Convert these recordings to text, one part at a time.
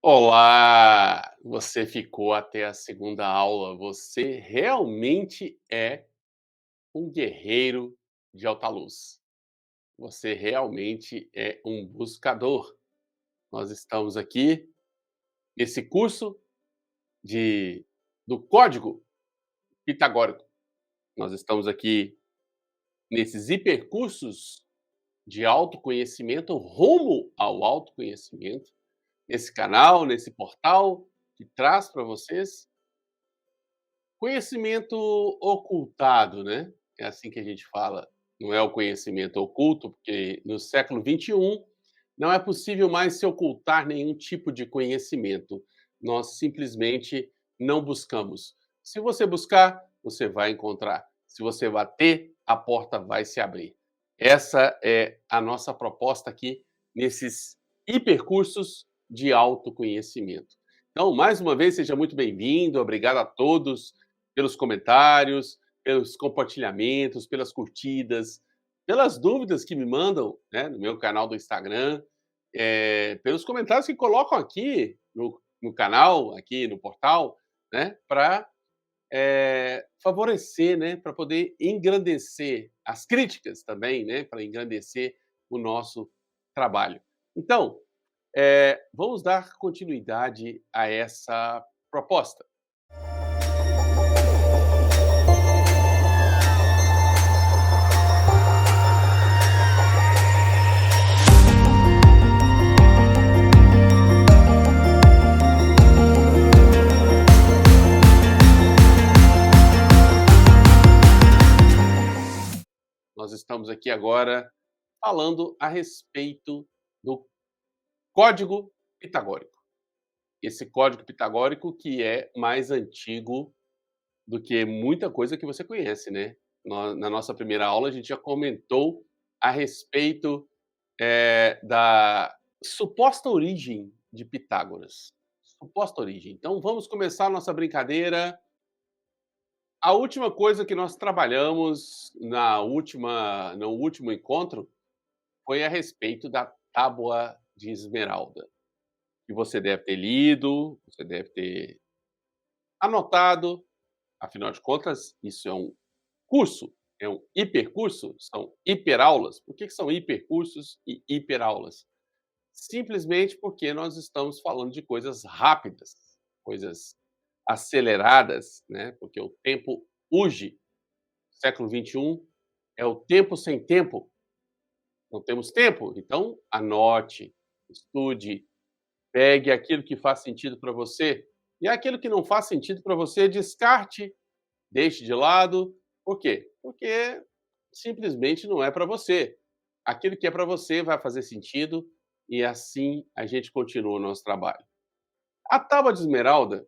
Olá! Você ficou até a segunda aula. Você realmente é um guerreiro de alta luz. Você realmente é um buscador. Nós estamos aqui nesse curso de do código pitagórico. Nós estamos aqui nesses hipercursos de autoconhecimento rumo ao autoconhecimento, nesse canal, nesse portal que traz para vocês conhecimento ocultado, né, é assim que a gente fala, não é o conhecimento oculto, porque no século XXI não é possível mais se ocultar nenhum tipo de conhecimento, nós simplesmente não buscamos. Se você buscar, você vai encontrar, se você bater, a porta vai se abrir. Essa é a nossa proposta aqui nesses hipercursos de autoconhecimento. Então, mais uma vez, seja muito bem-vindo, obrigado a todos pelos comentários, pelos compartilhamentos, pelas curtidas, pelas dúvidas que me mandam, né, no meu canal do Instagram, pelos comentários que colocam aqui no canal, aqui no portal, né, para favorecer, né, para poder engrandecer as críticas também, né, para engrandecer o nosso trabalho. Então, vamos dar continuidade a essa proposta. Nós estamos aqui agora falando a respeito do código pitagórico. Esse código pitagórico que é mais antigo do que muita coisa que você conhece, né. Na nossa primeira aula, a gente já comentou a respeito, da suposta origem de Pitágoras. Suposta origem. Então vamos começar a nossa brincadeira. A última coisa que nós trabalhamos no último encontro foi a respeito da Tábua de Esmeralda, que você deve ter lido, você deve ter anotado, afinal de contas, isso é um curso, é um hipercurso, são hiperaulas. Por que são hipercursos e hiperaulas? Simplesmente porque nós estamos falando de coisas rápidas, coisas aceleradas, né, porque o tempo urge, século XXI é o tempo sem tempo. Não temos tempo, então anote, estude, pegue aquilo que faz sentido para você e aquilo que não faz sentido para você, descarte, deixe de lado. Por quê? Porque simplesmente não é para você. Aquilo que é para você vai fazer sentido e assim a gente continua o nosso trabalho. A Tábua de Esmeralda,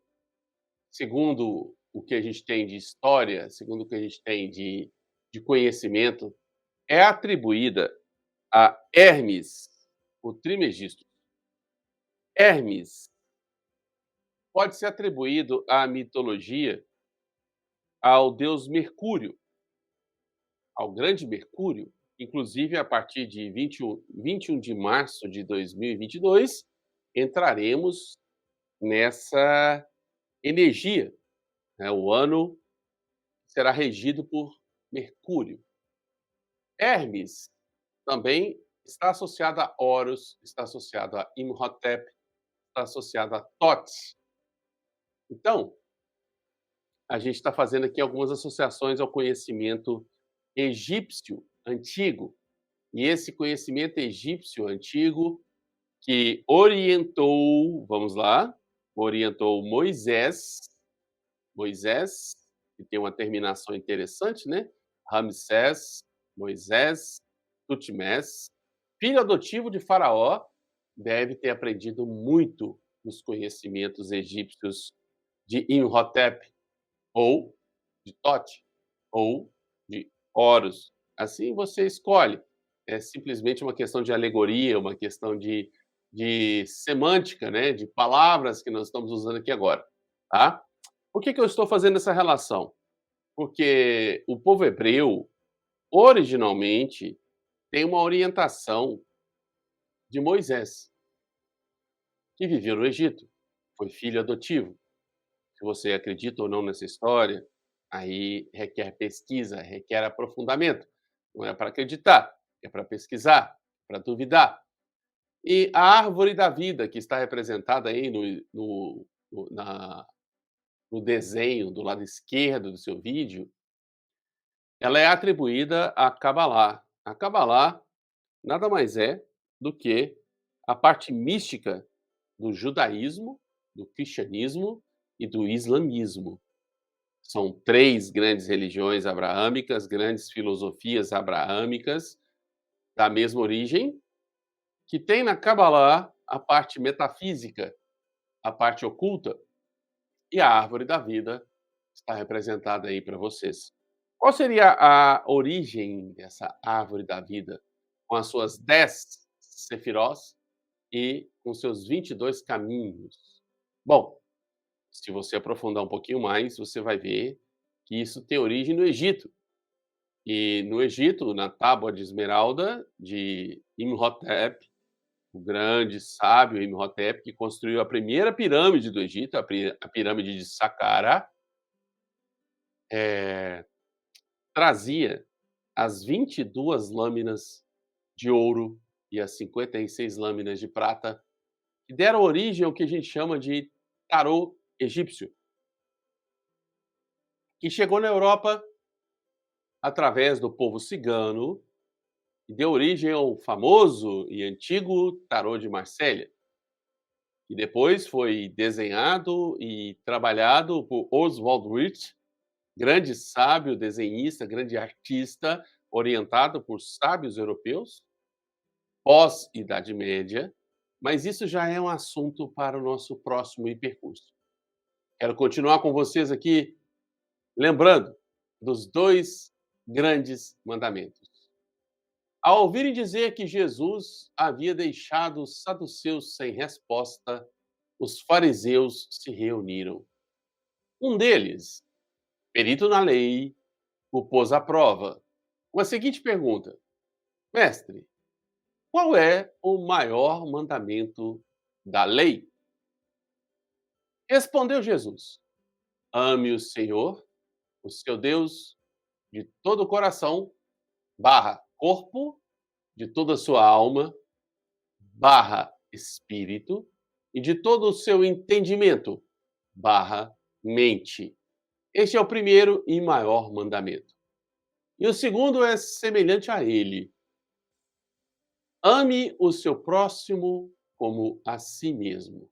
segundo o que a gente tem de história, segundo o que a gente tem de conhecimento, é atribuída a Hermes, o Trismegisto. Hermes pode ser atribuído à mitologia ao deus Mercúrio, ao grande Mercúrio. Inclusive, a partir de 21 de março de 2022, entraremos nessa energia, né? O ano será regido por Mercúrio. Hermes também está associado a Horus, está associado a Imhotep, está associado a Thoth. Então, a gente está fazendo aqui algumas associações ao conhecimento egípcio antigo. E esse conhecimento egípcio antigo que orientou, vamos lá, orientou Moisés, que tem uma terminação interessante, né? Ramsés, Moisés, Tutmés, filho adotivo de Faraó, deve ter aprendido muito dos conhecimentos egípcios de Imhotep, ou de Tote, ou de Horus. Assim você escolhe. É simplesmente uma questão de alegoria, uma questão de semântica, né, de palavras que nós estamos usando aqui agora, tá? Por que eu estou fazendo essa relação? Porque o povo hebreu, originalmente, tem uma orientação de Moisés. que viveu no Egito, foi filho adotivo. Se você acredita ou não nessa história, aí requer pesquisa, requer aprofundamento. Não é para acreditar, é para pesquisar, para duvidar. E a árvore da vida, que está representada aí no desenho do lado esquerdo do seu vídeo, ela é atribuída a Cabalá. A Cabalá nada mais é do que a parte mística do judaísmo, do cristianismo e do islamismo. São 3 grandes religiões abraâmicas, grandes filosofias abraâmicas da mesma origem, que tem na Cabalá a parte metafísica, a parte oculta, e a árvore da vida está representada aí para vocês. Qual seria a origem dessa árvore da vida, com as suas 10 sefirós e com seus 22 caminhos? Bom, se você aprofundar um pouquinho mais, você vai ver que isso tem origem no Egito. E no Egito, na tábua de esmeralda de Imhotep, o grande sábio Imhotep, que construiu a primeira pirâmide do Egito, a pirâmide de Saqqara, eh, trazia as 22 lâminas de ouro e as 56 lâminas de prata, que deram origem ao que a gente chama de tarô egípcio, que chegou na Europa através do povo cigano e deu origem ao famoso e antigo tarô de Marselha, que depois foi desenhado e trabalhado por Oswald Wirth, grande sábio, desenhista, grande artista, orientado por sábios europeus, pós-Idade Média, mas isso já é um assunto para o nosso próximo percurso. Quero continuar com vocês aqui, lembrando dos 2 grandes mandamentos. Ao ouvirem dizer que Jesus havia deixado os saduceus sem resposta, os fariseus se reuniram. Um deles, perito na lei, o pôs à prova, com a seguinte pergunta: Mestre, qual é o maior mandamento da lei? Respondeu Jesus: Ame o Senhor, o seu Deus, de todo o coração, corpo, de toda a sua alma, espírito, e de todo o seu entendimento, mente. Este é o primeiro e maior mandamento. E o segundo é semelhante a ele: ame o seu próximo como a si mesmo.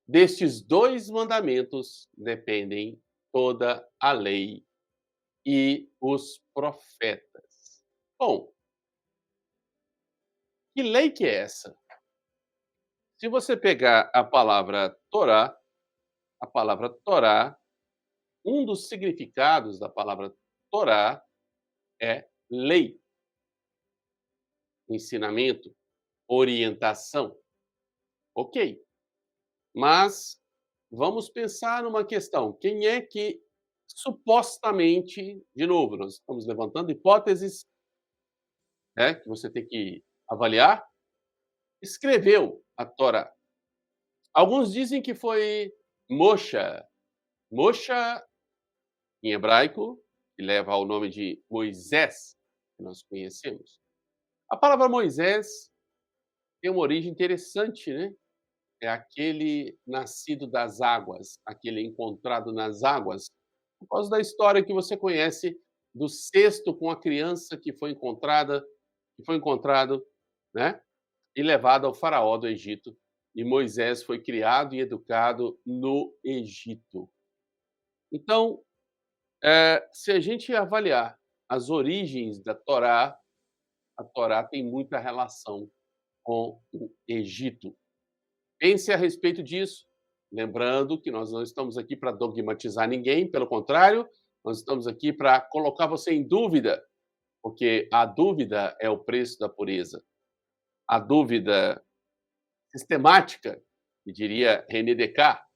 Destes 2 mandamentos dependem toda a lei e os profetas. Bom, que lei que é essa? Se você pegar a palavra Torá, um dos significados da palavra Torá é lei, ensinamento, orientação. Ok, mas vamos pensar numa questão. Quem é que supostamente, de novo, nós estamos levantando hipóteses, né, que você tem que avaliar, escreveu a Torá? Alguns dizem que foi Moshe. Moshe, em hebraico, que leva ao nome de Moisés, que nós conhecemos. A palavra Moisés tem uma origem interessante, né? É aquele nascido das águas, aquele encontrado nas águas, por causa da história que você conhece do cesto com a criança que foi encontrado, né, e levado ao faraó do Egito, e Moisés foi criado e educado no Egito. Então, se a gente avaliar as origens da Torá, a Torá tem muita relação com o Egito. Pense a respeito disso, lembrando que nós não estamos aqui para dogmatizar ninguém, pelo contrário, nós estamos aqui para colocar você em dúvida, porque a dúvida é o preço da pureza. A dúvida sistemática, que diria René Descartes,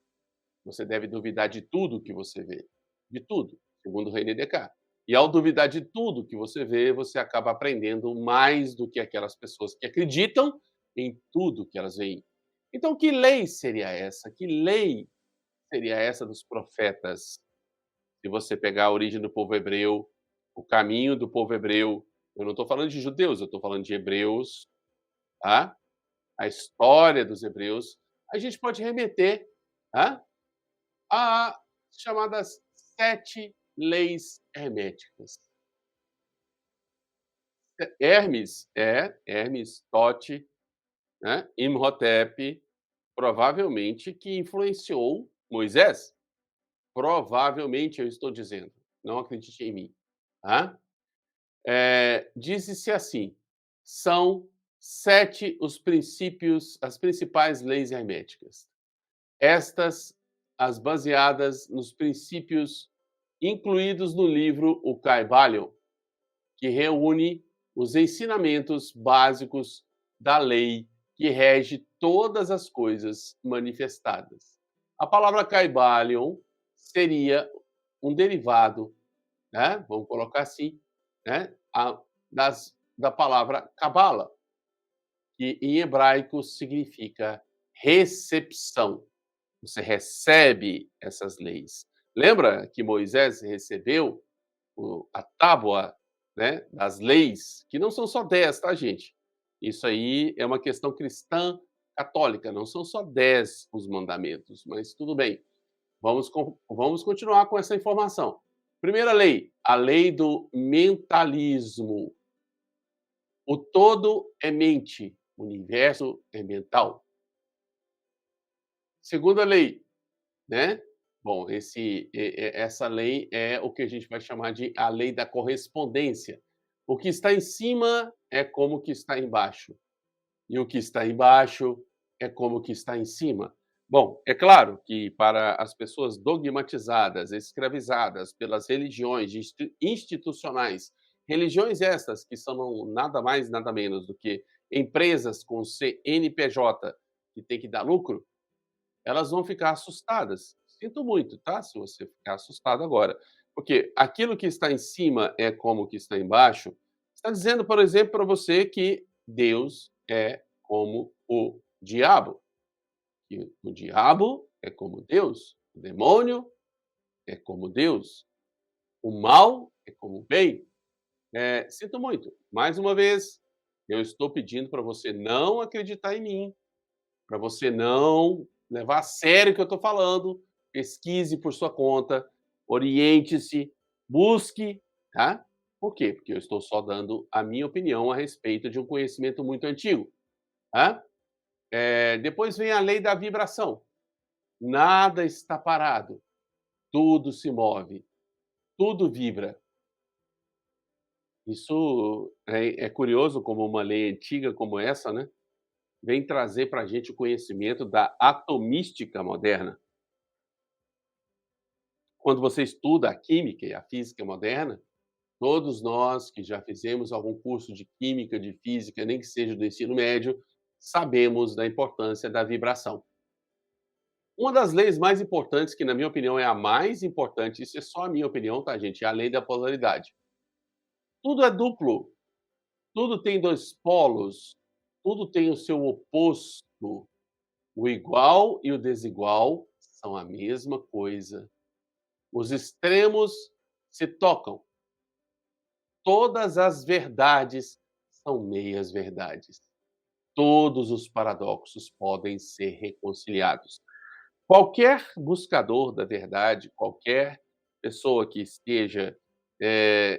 você deve duvidar de tudo que você vê, de tudo, segundo René Descartes. E ao duvidar de tudo que você vê, você acaba aprendendo mais do que aquelas pessoas que acreditam em tudo que elas veem. Então, que lei seria essa? Que lei seria essa dos profetas? Se você pegar a origem do povo hebreu, o caminho do povo hebreu, eu não estou falando de judeus, eu estou falando de hebreus, tá? A história dos hebreus, a gente pode remeter, tá? A chamadas 7 leis herméticas. Hermes, Tote, né, Imhotep, provavelmente que influenciou Moisés. Provavelmente, eu estou dizendo, não acredite em mim, tá? Diz-se assim: são 7 os princípios, as principais leis herméticas. Estas, as baseadas nos princípios incluídos no livro O Caibalion, que reúne os ensinamentos básicos da lei que rege todas as coisas manifestadas. A palavra Caibalion seria um derivado, né, vamos colocar assim, né, da palavra Cabala, que em hebraico significa recepção. Você recebe essas leis. Lembra que Moisés recebeu a tábua, né, das leis, que não são só 10, tá, gente? Isso aí é uma questão cristã católica, não são só 10 os mandamentos, mas tudo bem. Vamos continuar com essa informação. Primeira lei, a lei do mentalismo. O todo é mente, o universo é mental. Segunda lei, né? Bom, essa lei é o que a gente vai chamar de a lei da correspondência. O que está em cima é como o que está embaixo, e o que está embaixo é como o que está em cima. Bom, é claro que para as pessoas dogmatizadas, escravizadas pelas religiões institucionais, religiões estas que são nada mais, nada menos do que empresas com CNPJ que tem que dar lucro, elas vão ficar assustadas. Sinto muito, tá, se você ficar assustado agora, porque aquilo que está em cima é como o que está embaixo, está dizendo, por exemplo, para você que Deus é como o diabo, que o diabo é como Deus, o demônio é como Deus, o mal é como o bem. Sinto muito, mais uma vez, eu estou pedindo para você não acreditar em mim, para você não levar a sério o que eu estou falando, pesquise por sua conta, oriente-se, busque, tá? Por quê? Porque eu estou só dando a minha opinião a respeito de um conhecimento muito antigo, tá? Depois vem a lei da vibração. Nada está parado, tudo se move, tudo vibra. Isso é curioso como uma lei antiga como essa, né, vem trazer para a gente o conhecimento da atomística moderna. Quando você estuda a química e a física moderna, todos nós que já fizemos algum curso de química, de física, nem que seja do ensino médio, sabemos da importância da vibração. Uma das leis mais importantes, que na minha opinião é a mais importante, isso é só a minha opinião, tá, gente? É a lei da polaridade. Tudo é duplo, tudo tem 2 polos, tudo tem o seu oposto. O igual e o desigual são a mesma coisa. Os extremos se tocam. Todas as verdades são meias verdades. Todos os paradoxos podem ser reconciliados. Qualquer buscador da verdade, qualquer pessoa que esteja,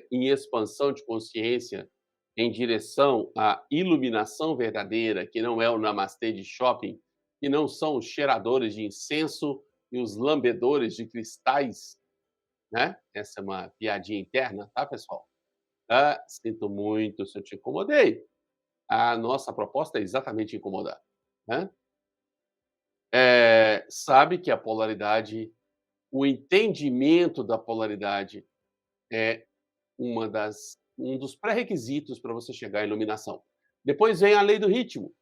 em expansão de consciência em direção à iluminação verdadeira, que não é o namastê de shopping, que não são os cheiradores de incenso e os lambedores de cristais, né, essa é uma piadinha interna, tá, pessoal? Sinto muito se eu te incomodei. A nossa proposta é exatamente incomodar, né. Sabe que a polaridade, o entendimento da polaridade é um dos pré-requisitos para você chegar à iluminação. Depois vem a lei do ritmo.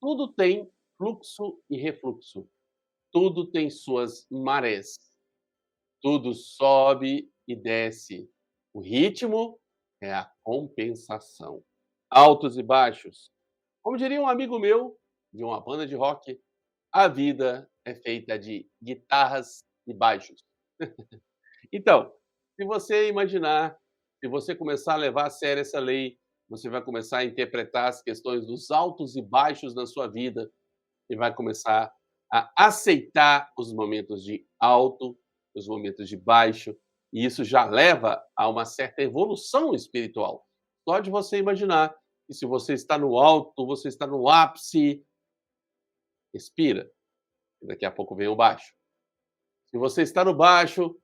Tudo tem fluxo e refluxo. Tudo tem suas marés. Tudo sobe e desce. O ritmo é a compensação. Altos e baixos. Como diria um amigo meu, de uma banda de rock, a vida é feita de guitarras e baixos. Então, se você imaginar, se você começar a levar a sério essa lei, você vai começar a interpretar as questões dos altos e baixos na sua vida e vai começar a aceitar os momentos de alto, os momentos de baixo, e isso já leva a uma certa evolução espiritual. Só de você imaginar que se você está no alto, você está no ápice, respira, e daqui a pouco vem o baixo. Se você está no baixo,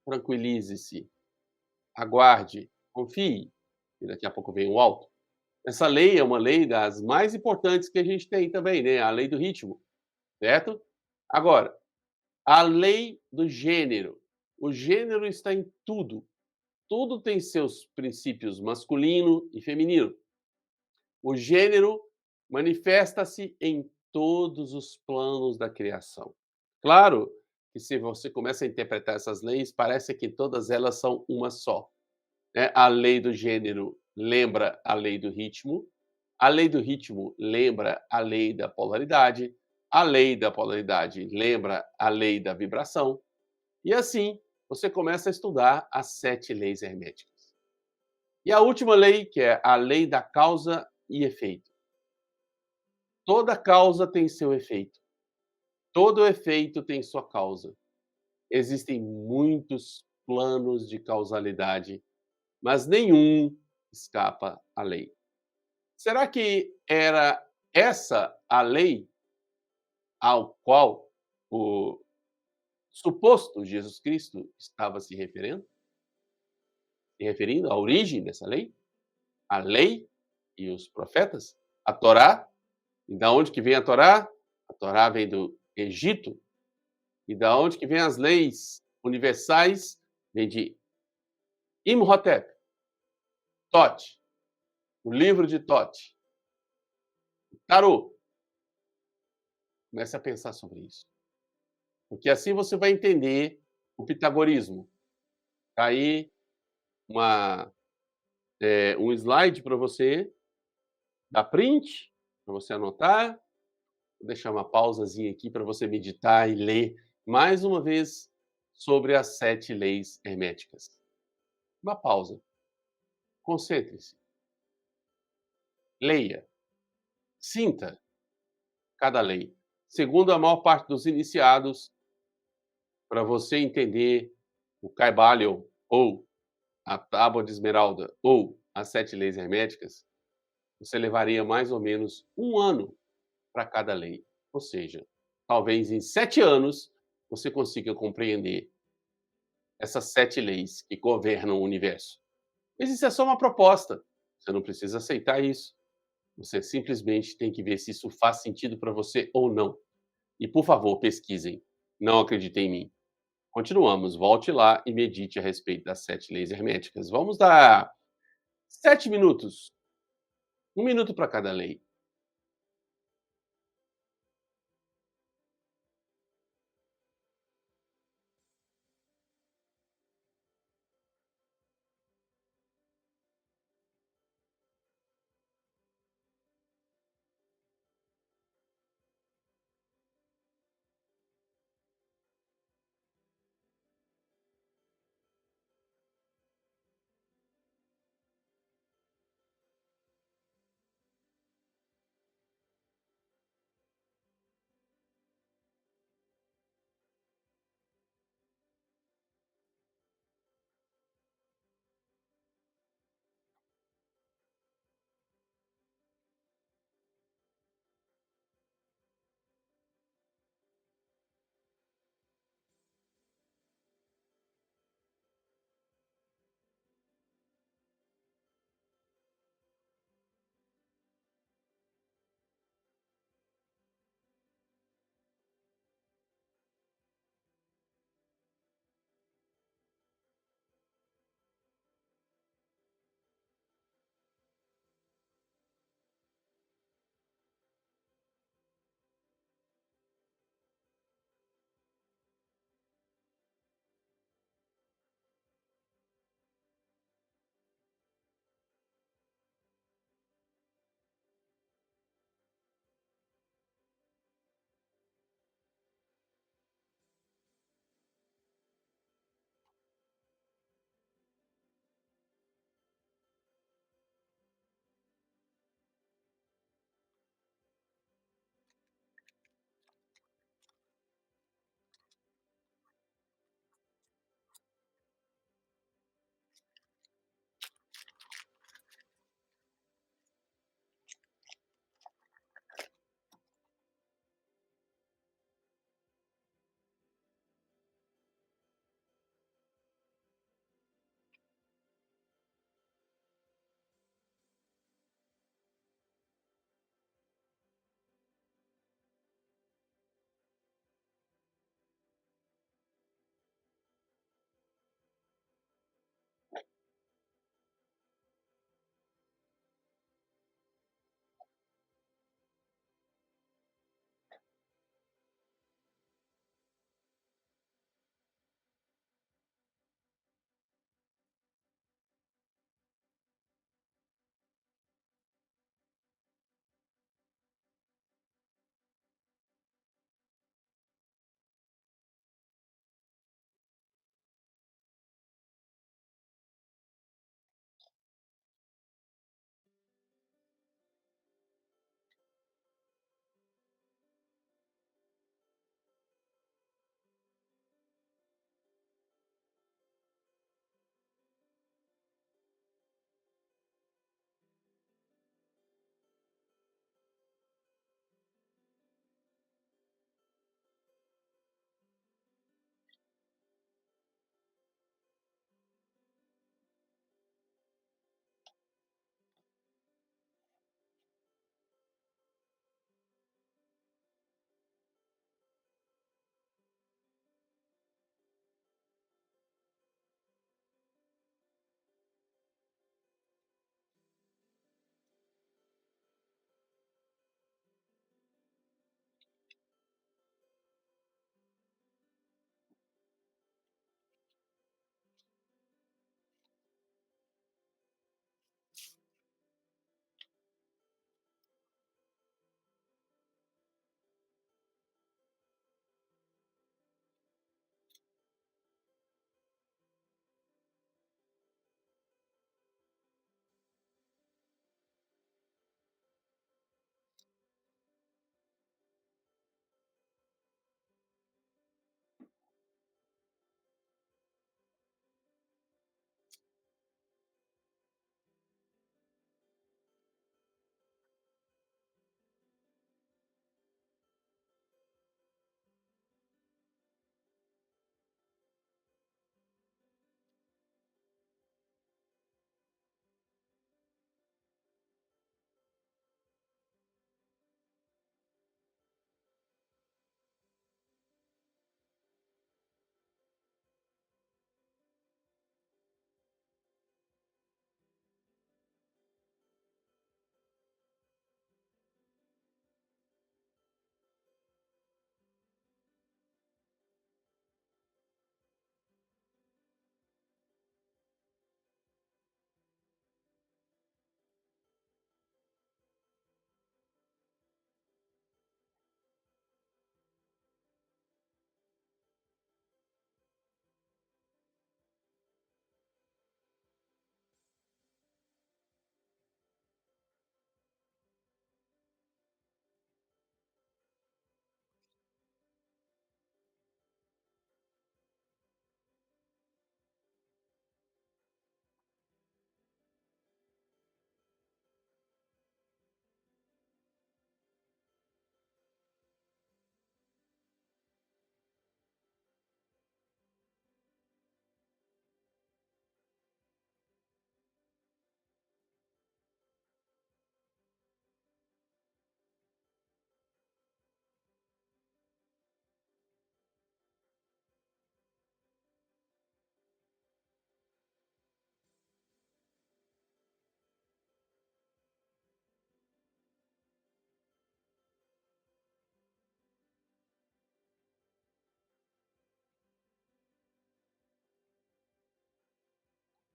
tranquilize-se, aguarde, confie, e daqui a pouco vem o alto. Essa lei é uma lei das mais importantes que a gente tem também, né, a lei do ritmo, certo? Agora, a lei do gênero. O gênero está em tudo. Tudo tem seus princípios masculino e feminino. O gênero manifesta-se em todos os planos da criação. Claro que se você começa a interpretar essas leis, parece que todas elas são uma só, né? A lei do gênero lembra a lei do ritmo, a lei do ritmo lembra a lei da polaridade, a lei da polaridade lembra a lei da vibração, e assim você começa a estudar as 7 leis herméticas. E a última lei, que é a lei da causa e efeito. Toda causa tem seu efeito. Todo efeito tem sua causa. Existem muitos planos de causalidade, mas nenhum escapa à lei. Será que era essa a lei ao qual o suposto Jesus Cristo estava se referindo à origem dessa lei? A lei e os profetas? A Torá? E da onde que vem a Torá? A Torá vem do Egito. E da onde que vem as leis universais? Vem de Imhotep, Tote, o livro de Tote, Tarô. Comece a pensar sobre isso, porque assim você vai entender o pitagorismo. Tá aí uma, um slide para você dar print, para você anotar. Vou deixar uma pausazinha aqui para você meditar e ler mais uma vez sobre as 7 leis herméticas. Uma pausa, concentre-se, leia, sinta cada lei. Segundo a maior parte dos iniciados, para você entender o Kybalion, ou a Tábua de Esmeralda, ou as 7 leis herméticas, você levaria mais ou menos 1 ano para cada lei. Ou seja, talvez em 7 anos você consiga compreender essas 7 leis que governam o universo. Mas isso é só uma proposta, você não precisa aceitar isso. Você simplesmente tem que ver se isso faz sentido para você ou não. E, por favor, pesquisem. Não acreditem em mim. Continuamos, volte lá e medite a respeito das 7 leis herméticas. Vamos dar 7 minutos, 1 minuto para cada lei.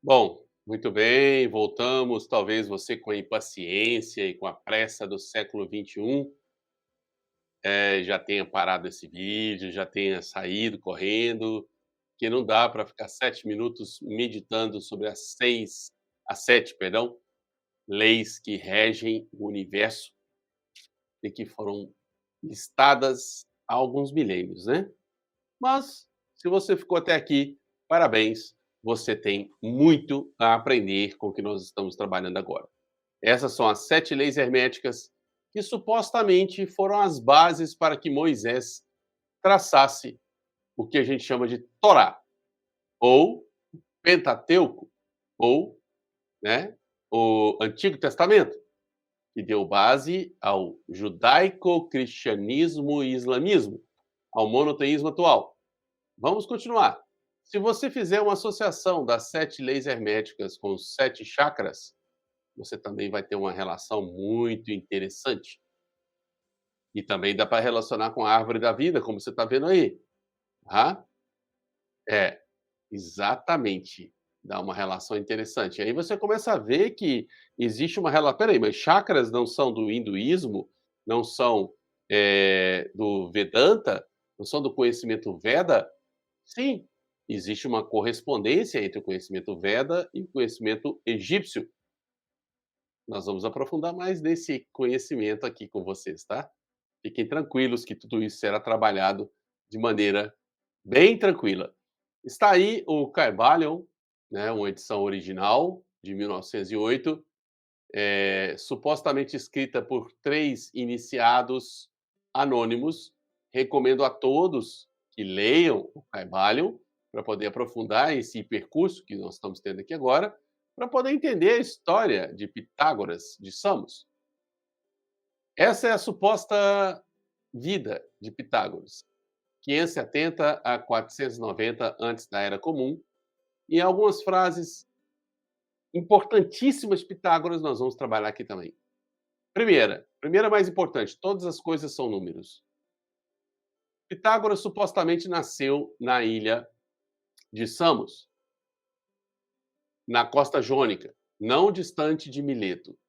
Bom, muito bem, voltamos. Talvez você com a impaciência e com a pressa do século XXI, já tenha parado esse vídeo, já tenha saído correndo, que não dá para ficar 7 minutos meditando sobre as 7, perdão, leis que regem o universo e que foram listadas há alguns milênios, né. Mas, se você ficou até aqui, parabéns, você tem muito a aprender com o que nós estamos trabalhando agora. Essas são as 7 leis herméticas que supostamente foram as bases para que Moisés traçasse o que a gente chama de Torá, ou Pentateuco, ou, né, o Antigo Testamento, que deu base ao judaico-cristianismo e islamismo, ao monoteísmo atual. Vamos continuar. Se você fizer uma associação das 7 leis herméticas com os 7 chakras, você também vai ter uma relação muito interessante. E também dá para relacionar com a árvore da vida, como você está vendo aí, tá? É, exatamente. Dá uma relação interessante. Aí você começa a ver que existe uma relação. Espera aí, mas chakras não são do hinduísmo? Não são, do Vedanta? Não são do conhecimento Veda? Sim, existe uma correspondência entre o conhecimento Veda e o conhecimento egípcio. Nós vamos aprofundar mais nesse conhecimento aqui com vocês, tá? Fiquem tranquilos que tudo isso será trabalhado de maneira bem tranquila. Está aí o Kybalion, né, uma edição original de 1908, supostamente escrita por 3 iniciados anônimos. Recomendo a todos que leiam o Kybalion para poder aprofundar esse percurso que nós estamos tendo aqui agora, para poder entender a história de Pitágoras de Samos. Essa é a suposta vida de Pitágoras, 570 a 490 antes da Era Comum, e algumas frases importantíssimas de Pitágoras nós vamos trabalhar aqui também. Primeira mais importante, todas as coisas são números. Pitágoras supostamente nasceu na ilha de Samos, na costa jônica, não distante de Mileto.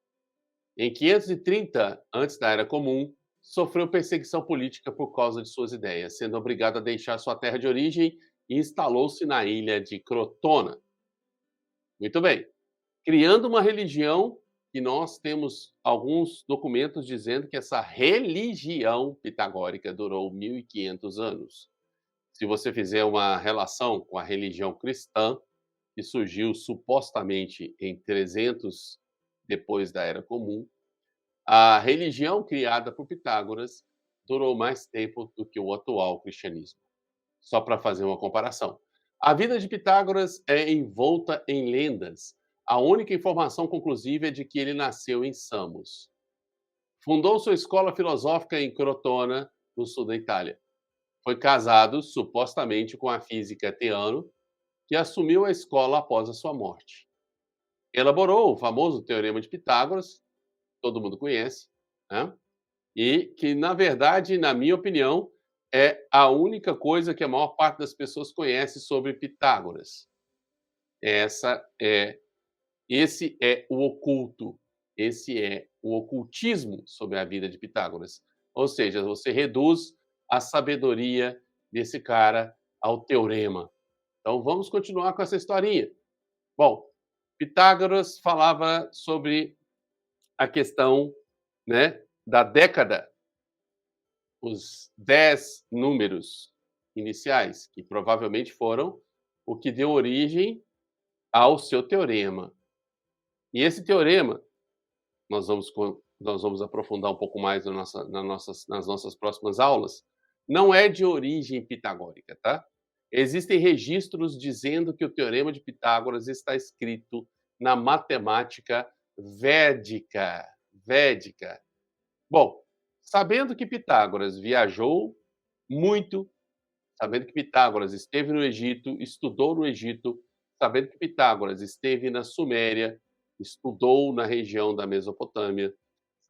Em 530 antes da Era Comum, sofreu perseguição política por causa de suas ideias, sendo obrigado a deixar sua terra de origem e instalou-se na ilha de Crotona. Muito bem. Criando uma religião que nós temos alguns documentos dizendo que essa religião pitagórica durou 1500 anos. Se você fizer uma relação com a religião cristã, que surgiu supostamente em 300 depois da Era Comum, a religião criada por Pitágoras durou mais tempo do que o atual cristianismo. Só para fazer uma comparação. A vida de Pitágoras é envolta em lendas. A única informação conclusiva é de que ele nasceu em Samos. Fundou sua escola filosófica em Crotona, no sul da Itália. Foi casado, supostamente, com a física Teano, que assumiu a escola após a sua morte. Elaborou o famoso Teorema de Pitágoras, todo mundo conhece, né? E que, na verdade, na minha opinião, é a única coisa que a maior parte das pessoas conhece sobre Pitágoras. Essa é esse é o oculto, esse é o ocultismo sobre a vida de Pitágoras. Ou seja, você reduz a sabedoria desse cara ao teorema. Então vamos continuar com essa historinha. Bom, Pitágoras falava sobre a questão, né, da década, os 10 números iniciais, que provavelmente foram o que deu origem ao seu teorema. E esse teorema, nós vamos aprofundar um pouco mais nas nossas próximas aulas, não é de origem pitagórica, tá? Existem registros dizendo que o teorema de Pitágoras está escrito na matemática védica. Védica. Bom, sabendo que Pitágoras viajou muito, sabendo que Pitágoras esteve no Egito, estudou no Egito, sabendo que Pitágoras esteve na Suméria, estudou na região da Mesopotâmia,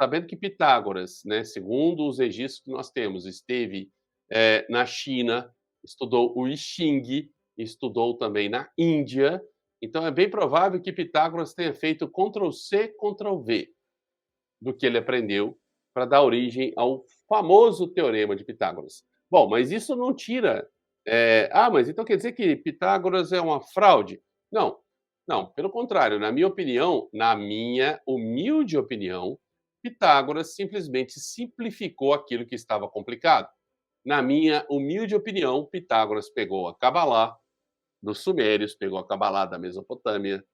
sabendo que Pitágoras, né, segundo os registros que nós temos, esteve na China, estudou o I Ching, estudou também na Índia, Então é bem provável que Pitágoras tenha feito Ctrl+C, Ctrl+V do que ele aprendeu para dar origem ao famoso Teorema de Pitágoras. Bom, mas isso não tira, mas então quer dizer que Pitágoras é uma fraude? Não, não, pelo contrário, na minha humilde opinião, Pitágoras simplesmente simplificou aquilo que estava complicado. Na minha humilde opinião, Pitágoras pegou a Cabalá dos sumérios, pegou a Cabalá da Mesopotâmia,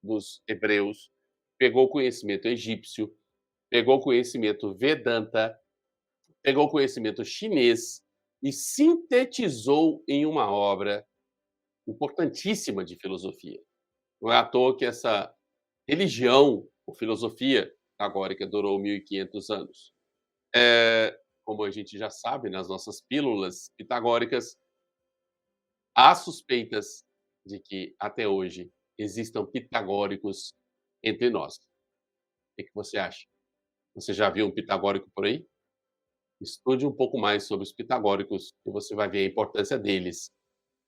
dos hebreus, pegou o conhecimento egípcio, pegou o conhecimento Vedanta, pegou o conhecimento chinês e sintetizou em uma obra importantíssima de filosofia. Não é à toa que essa religião, ou filosofia agórica, durou 1500 anos. Como a gente já sabe, nas nossas pílulas pitagóricas, há suspeitas de que, até hoje, existam pitagóricos entre nós. O que você acha? Você já viu um pitagórico por aí? Estude um pouco mais sobre os pitagóricos e você vai ver a importância deles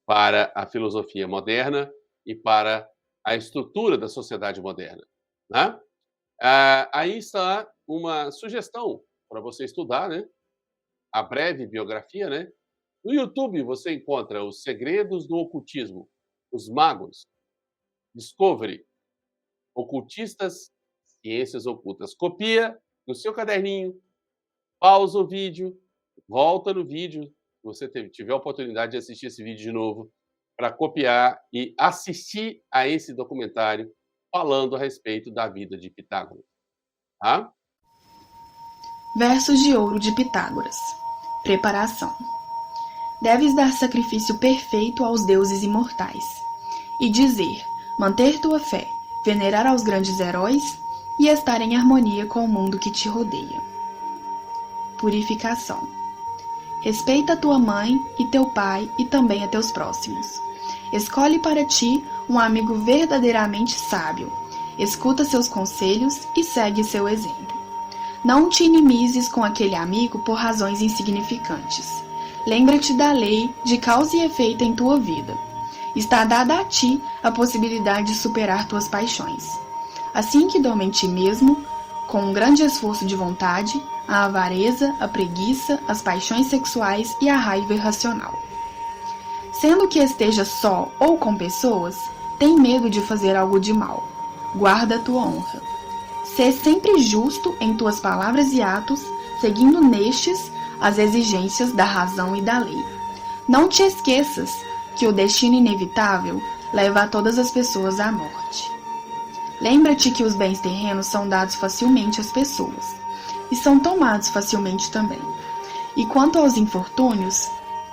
para a filosofia moderna e para a estrutura da sociedade moderna, né? Aí está uma sugestão para você estudar, né? A breve biografia, né? No YouTube você encontra Os Segredos do Ocultismo, Os Magos, Discovery, Ocultistas, Ciências Ocultas. Copia no seu caderninho, pausa o vídeo, volta no vídeo, se você tiver a oportunidade de assistir esse vídeo de novo, para copiar e assistir a esse documentário falando a respeito da vida de Pitágoras. Tá? Versos de ouro de Pitágoras. Preparação. Deves dar sacrifício perfeito aos deuses imortais, e dizer, manter tua fé, venerar aos grandes heróis e estar em harmonia com o mundo que te rodeia. Purificação. Respeita tua mãe e teu pai e também a teus próximos. Escolhe para ti um amigo verdadeiramente sábio. Escuta seus conselhos e segue seu exemplo. Não te inimizes com aquele amigo por razões insignificantes. Lembra-te da lei de causa e efeito em tua vida. Está dada a ti a possibilidade de superar tuas paixões. Assim que dorme em ti mesmo, com um grande esforço de vontade, a avareza, a preguiça, as paixões sexuais e a raiva irracional. Sendo que esteja só ou com pessoas, tem medo de fazer algo de mal. Guarda a tua honra. Sê sempre justo em tuas palavras e atos, seguindo nestes as exigências da razão e da lei. Não te esqueças que o destino inevitável leva a todas as pessoas à morte. Lembra-te que os bens terrenos são dados facilmente às pessoas, e são tomados facilmente também. E quanto aos infortúnios,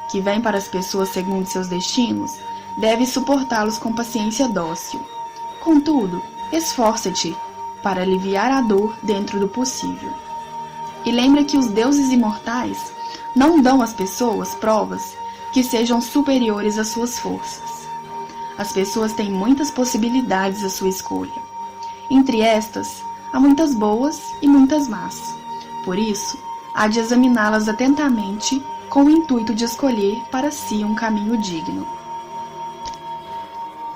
que vêm para as pessoas segundo seus destinos, deves suportá-los com paciência dócil. Contudo, esforça-te para aliviar a dor dentro do possível. E lembra que os deuses imortais não dão às pessoas provas que sejam superiores às suas forças. As pessoas têm muitas possibilidades à sua escolha. Entre estas, há muitas boas e muitas más. Por isso, há de examiná-las atentamente com o intuito de escolher para si um caminho digno.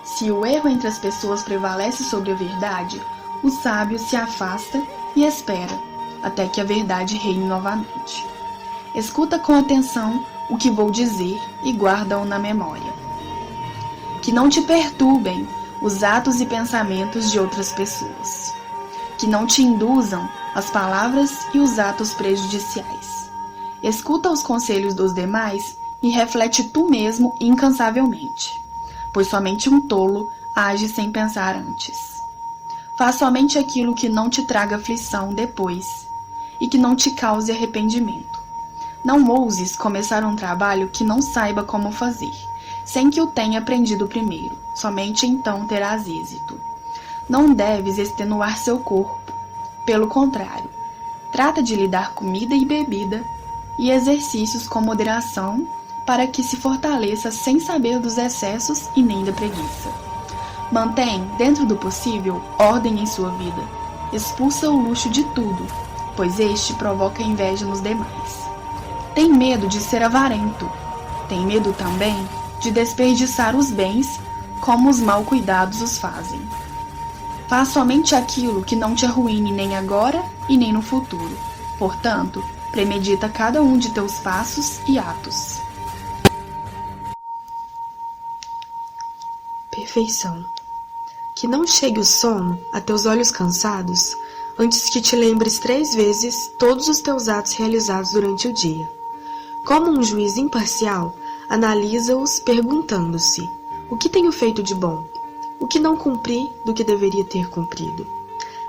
Se o erro entre as pessoas prevalece sobre a verdade, o sábio se afasta e espera até que a verdade reine novamente. Escuta com atenção o que vou dizer e guarda-o na memória. Que não te perturbem os atos e pensamentos de outras pessoas. Que não te induzam as palavras e os atos prejudiciais. Escuta os conselhos dos demais e reflete tu mesmo incansavelmente, pois somente um tolo age sem pensar antes. Faz somente aquilo que não te traga aflição depois e que não te cause arrependimento. Não ouses começar um trabalho que não saiba como fazer, sem que o tenha aprendido primeiro, somente então terás êxito. Não deves extenuar seu corpo, pelo contrário, trata de lhe dar comida e bebida e exercícios com moderação para que se fortaleça sem saber dos excessos e nem da preguiça. Mantém, dentro do possível, ordem em sua vida. Expulsa o luxo de tudo, pois este provoca inveja nos demais. Tem medo de ser avarento. Tem medo também de desperdiçar os bens como os mal cuidados os fazem. Faz somente aquilo que não te arruine nem agora e nem no futuro. Portanto, premedita cada um de teus passos e atos. Perfeição. Que não chegue o sono a teus olhos cansados antes que te lembres 3 vezes todos os teus atos realizados durante o dia. Como um juiz imparcial, analisa-os perguntando-se: o que tenho feito de bom? O que não cumpri do que deveria ter cumprido?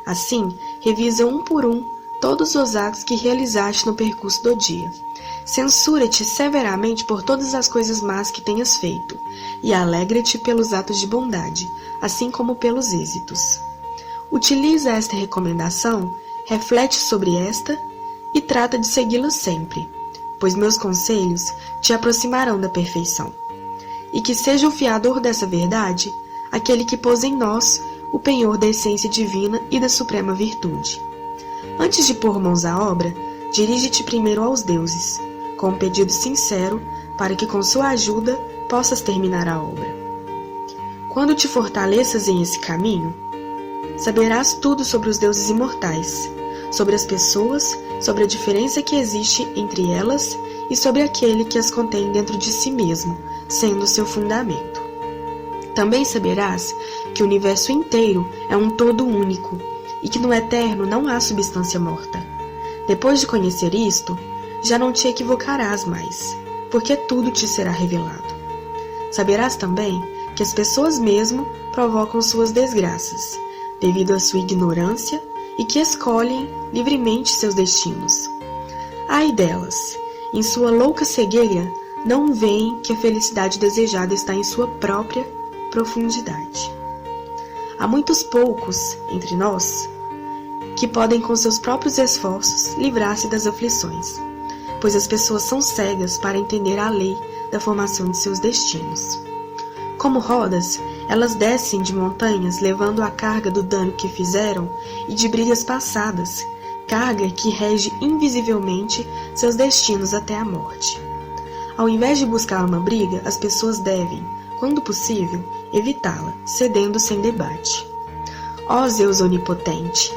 Assim, revisa um por um todos os atos que realizaste no percurso do dia. Censura-te severamente por todas as coisas más que tenhas feito, e alegra-te pelos atos de bondade, assim como pelos êxitos. Utiliza esta recomendação, reflete sobre esta e trata de segui-la sempre, pois meus conselhos te aproximarão da perfeição. E que seja o fiador dessa verdade aquele que pôs em nós o penhor da essência divina e da suprema virtude. Antes de pôr mãos à obra, dirige-te primeiro aos deuses, com um pedido sincero para que com sua ajuda possas terminar a obra. Quando te fortaleças em esse caminho, saberás tudo sobre os deuses imortais, sobre as pessoas, sobre a diferença que existe entre elas e sobre aquele que as contém dentro de si mesmo, sendo seu fundamento. Também saberás que o universo inteiro é um todo único e que no eterno não há substância morta. Depois de conhecer isto, já não te equivocarás mais, porque tudo te será revelado. Saberás também que as pessoas mesmo provocam suas desgraças, devido à sua ignorância e que escolhem livremente seus destinos. Ai delas, em sua louca cegueira, não veem que a felicidade desejada está em sua própria profundidade. Há muitos poucos entre nós que podem com seus próprios esforços livrar-se das aflições, pois as pessoas são cegas para entender a lei da formação de seus destinos. Como rodas, elas descem de montanhas levando a carga do dano que fizeram e de brigas passadas, carga que rege invisivelmente seus destinos até a morte. Ao invés de buscar uma briga, as pessoas devem, quando possível, evitá-la, cedendo sem debate. Ó Zeus onipotente!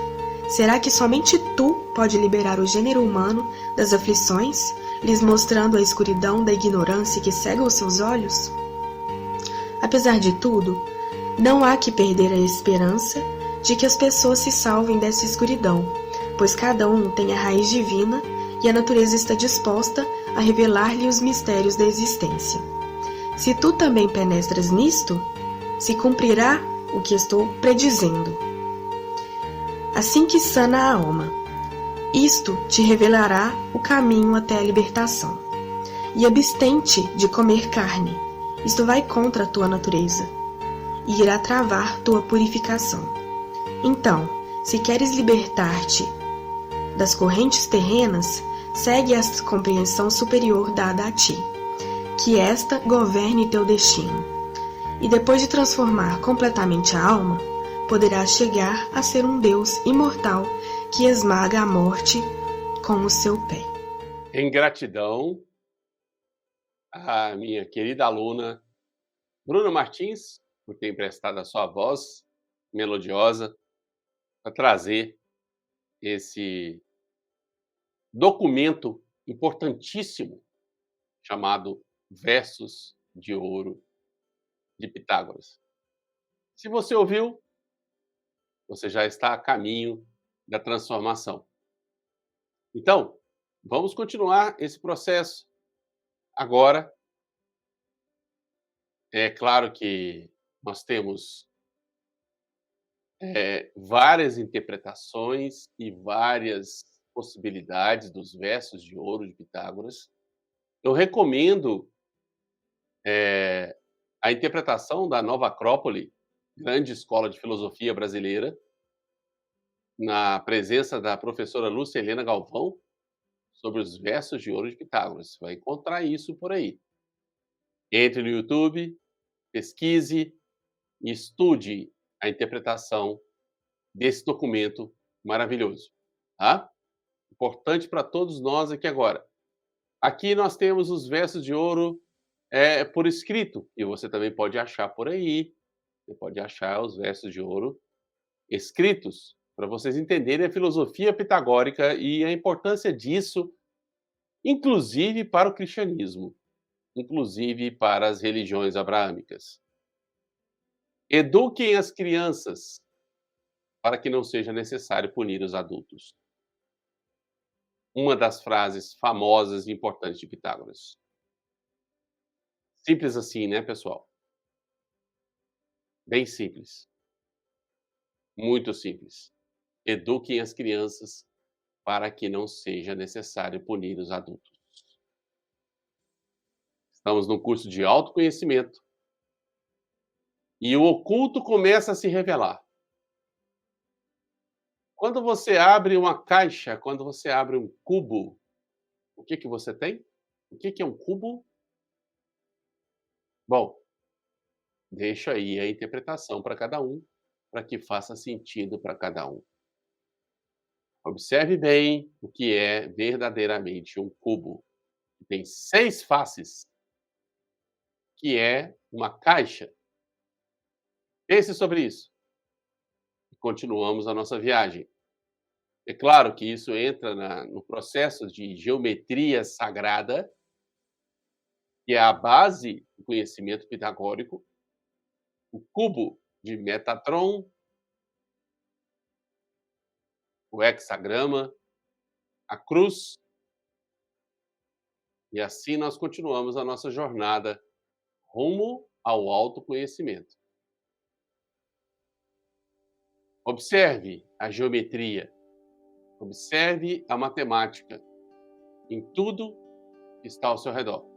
Será que somente tu pode liberar o gênero humano das aflições, lhes mostrando a escuridão da ignorância que cega os seus olhos? Apesar de tudo, não há que perder a esperança de que as pessoas se salvem dessa escuridão, pois cada um tem a raiz divina e a natureza está disposta a revelar-lhe os mistérios da existência. Se tu também penetras nisto, se cumprirá o que estou predizendo. Assim que sana a alma, isto te revelará o caminho até a libertação. E abstente de comer carne, isto vai contra a tua natureza, e irá travar tua purificação. Então, se queres libertar-te das correntes terrenas, segue esta compreensão superior dada a ti, que esta governe teu destino. E depois de transformar completamente a alma, poderás chegar a ser um Deus imortal que esmaga a morte com o seu pé. Em gratidão à minha querida aluna Bruna Martins, por ter emprestado a sua voz melodiosa para trazer esse documento importantíssimo chamado Versos de Ouro de Pitágoras. Se você ouviu, você já está a caminho da transformação. Então, vamos continuar esse processo. Agora, é claro que nós temos várias interpretações e várias possibilidades dos versos de ouro de Pitágoras. Eu recomendo a interpretação da Nova Acrópole, grande escola de filosofia brasileira, na presença da professora Lúcia Helena Galvão, sobre os versos de ouro de Pitágoras. Você vai encontrar isso por aí. Entre no YouTube, pesquise e estude a interpretação desse documento maravilhoso. Tá? Importante para todos nós aqui agora. Aqui nós temos os versos de ouro por escrito, e você também pode achar por aí, Você pode achar os versos de ouro escritos para vocês entenderem a filosofia pitagórica e a importância disso, inclusive para o cristianismo, inclusive para as religiões abraâmicas. Eduquem as crianças para que não seja necessário punir os adultos. Uma das frases famosas e importantes de Pitágoras. Simples assim, né, pessoal? Bem simples. Muito simples. Eduquem as crianças para que não seja necessário punir os adultos. Estamos num curso de autoconhecimento e o oculto começa a se revelar. Quando você abre uma caixa, quando você abre um cubo, o que que você tem? O que que é um cubo? Bom, deixo aí a interpretação para cada um, para que faça sentido para cada um. Observe bem o que é verdadeiramente um cubo. Tem 6 faces, que é uma caixa. Pense sobre isso. E continuamos a nossa viagem. É claro que isso entra no processo de geometria sagrada, que é a base do conhecimento pitagórico, o cubo de Metatron, o hexagrama, a cruz, e assim nós continuamos a nossa jornada rumo ao autoconhecimento. Observe a geometria, observe a matemática em tudo que está ao seu redor.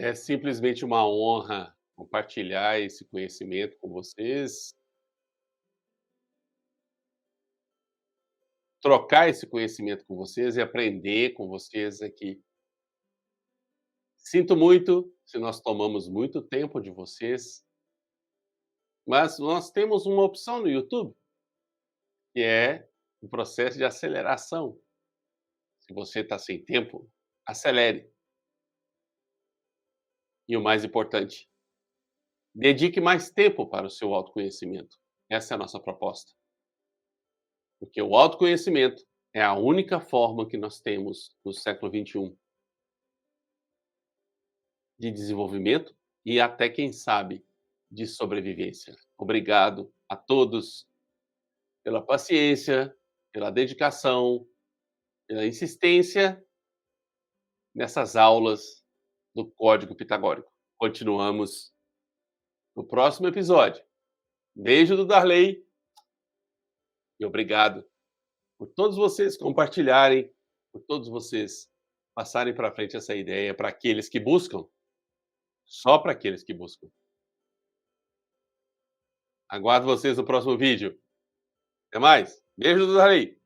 É simplesmente uma honra compartilhar esse conhecimento com vocês, trocar esse conhecimento com vocês e aprender com vocês aqui. Sinto muito se nós tomamos muito tempo de vocês, mas nós temos uma opção no YouTube, que é o processo de aceleração. Se você está sem tempo, acelere. E o mais importante, dedique mais tempo para o seu autoconhecimento. Essa é a nossa proposta. Porque o autoconhecimento é a única forma que nós temos no século XXI de desenvolvimento e até, quem sabe, de sobrevivência. Obrigado a todos pela paciência, pela dedicação, pela insistência nessas aulas do Código Pitagórico. Continuamos no próximo episódio. Beijo do Darley e obrigado por todos vocês compartilharem, por todos vocês passarem para frente essa ideia para aqueles que buscam, só para aqueles que buscam. Aguardo vocês no próximo vídeo. Até mais. Beijo do Darley.